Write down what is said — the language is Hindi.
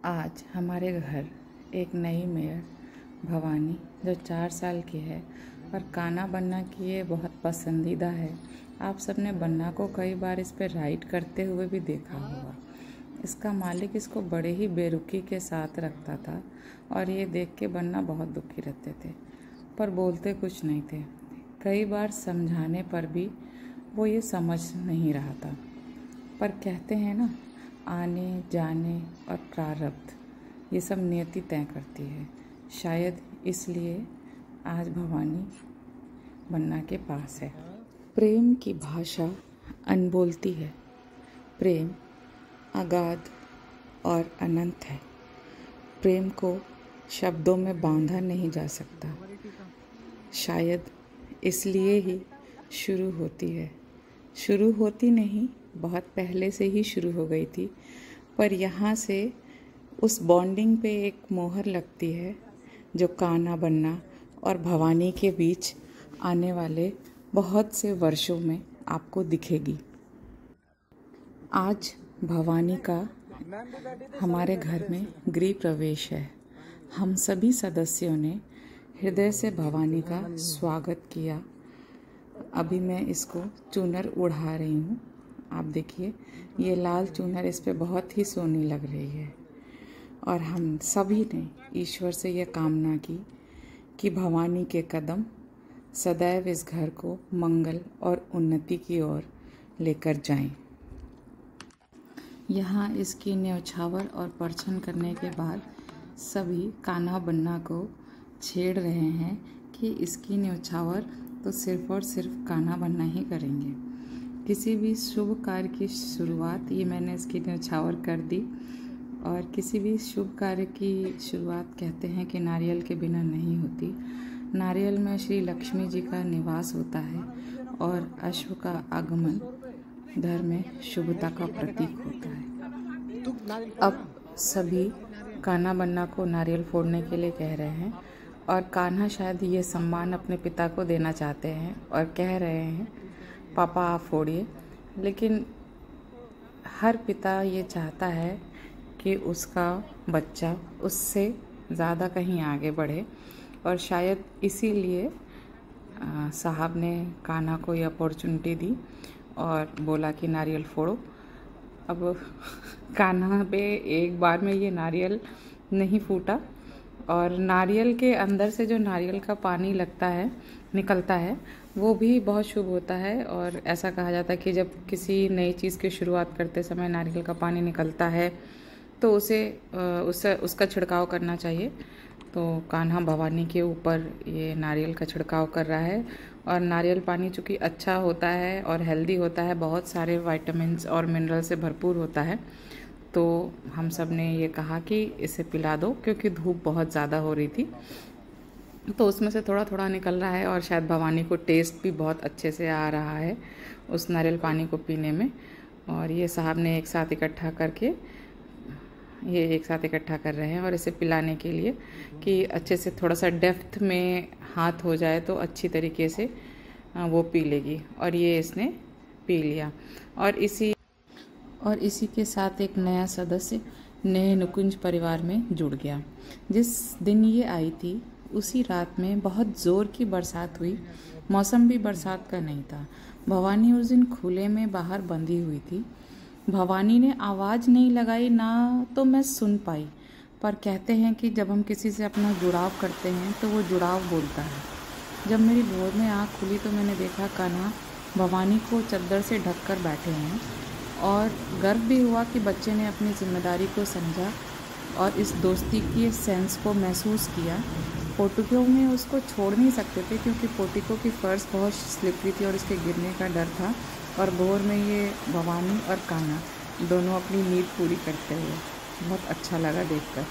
आज हमारे घर एक नई मेयर भवानी जो 4 साल की है और कान्हा बन्ना की ये बहुत पसंदीदा है। आप सबने बन्ना को कई बार इस पे राइड करते हुए भी देखा होगा। इसका मालिक इसको बड़े ही बेरुखी के साथ रखता था और ये देख के बन्ना बहुत दुखी रहते थे, पर बोलते कुछ नहीं थे। कई बार समझाने पर भी वो ये समझ नहीं रहा था। पर कहते हैं ना, आने जाने और प्रारब्ध ये सब नियति तय करती है। शायद इसलिए आज भवानी बन्ना के पास है। प्रेम की भाषा अनबोलती है। प्रेम अगाध और अनंत है। प्रेम को शब्दों में बांधा नहीं जा सकता। शायद इसलिए ही शुरू होती है। शुरू होती नहीं, बहुत पहले से ही शुरू हो गई थी, पर यहाँ से उस बॉन्डिंग पे एक मोहर लगती है जो कान्हा बन्ना और भवानी के बीच आने वाले बहुत से वर्षों में आपको दिखेगी। आज भवानी का हमारे घर में गृह प्रवेश है। हम सभी सदस्यों ने हृदय से भवानी का स्वागत किया। अभी मैं इसको चूनर उड़ा रही हूँ। आप देखिए, ये लाल चूनर इस पे बहुत ही सोनी लग रही है। और हम सभी ने ईश्वर से यह कामना की कि भवानी के कदम सदैव इस घर को मंगल और उन्नति की ओर लेकर जाएं। यहाँ इसकी न्यौछावर और परछन करने के बाद सभी कान्हा बन्ना को छेड़ रहे हैं कि इसकी न्यौछावर तो सिर्फ और सिर्फ कान्हा बन्ना ही करेंगे। किसी भी शुभ कार्य की शुरुआत ये मैंने इसकी न्यौछावर कर दी। और किसी भी शुभ कार्य की शुरुआत कहते हैं कि नारियल के बिना नहीं होती। नारियल में श्री लक्ष्मी जी का निवास होता है और अश्व का आगमन घर में शुभता का प्रतीक होता है। अब सभी कान्हा बन्ना को नारियल फोड़ने के लिए कह रहे हैं और कान्हा शायद ये सम्मान अपने पिता को देना चाहते हैं और कह रहे हैं, पापा आप फोड़िए। लेकिन हर पिता ये चाहता है कि उसका बच्चा उससे ज़्यादा कहीं आगे बढ़े और शायद इसीलिए साहब ने कान्हा को ये अपॉर्चुनिटी दी और बोला कि नारियल फोड़ो। अब कान्हा पे एक बार में ये नारियल नहीं फूटा और नारियल के अंदर से जो नारियल का पानी निकलता है वो भी बहुत शुभ होता है। और ऐसा कहा जाता है कि जब किसी नई चीज़ की शुरुआत करते समय नारियल का पानी निकलता है तो उसका छिड़काव करना चाहिए। तो कान्हा भवानी के ऊपर ये नारियल का छिड़काव कर रहा है और नारियल पानी चूँकि अच्छा होता है और हेल्दी होता है, बहुत सारे विटामिन्स और मिनरल से भरपूर होता है, तो हम सब ने ये कहा कि इसे पिला दो, क्योंकि धूप बहुत ज़्यादा हो रही थी। तो उसमें से थोड़ा थोड़ा निकल रहा है और शायद भवानी को टेस्ट भी बहुत अच्छे से आ रहा है उस नारियल पानी को पीने में। और ये साहब ने एक साथ इकट्ठा कर रहे हैं और इसे पिलाने के लिए कि अच्छे से थोड़ा सा डेप्थ में हाथ हो जाए तो अच्छी तरीके से वो पी लेगी। और ये इसने पी लिया और इसी के साथ एक नया सदस्य नए नुकुंज परिवार में जुड़ गया। जिस दिन ये आई थी उसी रात में बहुत ज़ोर की बरसात हुई। मौसम भी बरसात का नहीं था। भवानी उस दिन खुले में बाहर बंधी हुई थी। भवानी ने आवाज़ नहीं लगाई, ना तो मैं सुन पाई। पर कहते हैं कि जब हम किसी से अपना जुड़ाव करते हैं तो वो जुड़ाव बोलता है। जब मेरी भोर में आँख खुली तो मैंने देखा कान्हा भवानी को चद्दर से ढककर बैठे हैं और गर्व भी हुआ कि बच्चे ने अपनी जिम्मेदारी को समझा और इस दोस्ती की सेंस को महसूस किया। पोर्टिको में उसको छोड़ नहीं सकते थे क्योंकि पोर्टिको की फर्श बहुत स्लिपरी थी और इसके गिरने का डर था। और भोर में ये भवानी और कान्हा दोनों अपनी नीड पूरी करते हुए बहुत अच्छा लगा देखकर।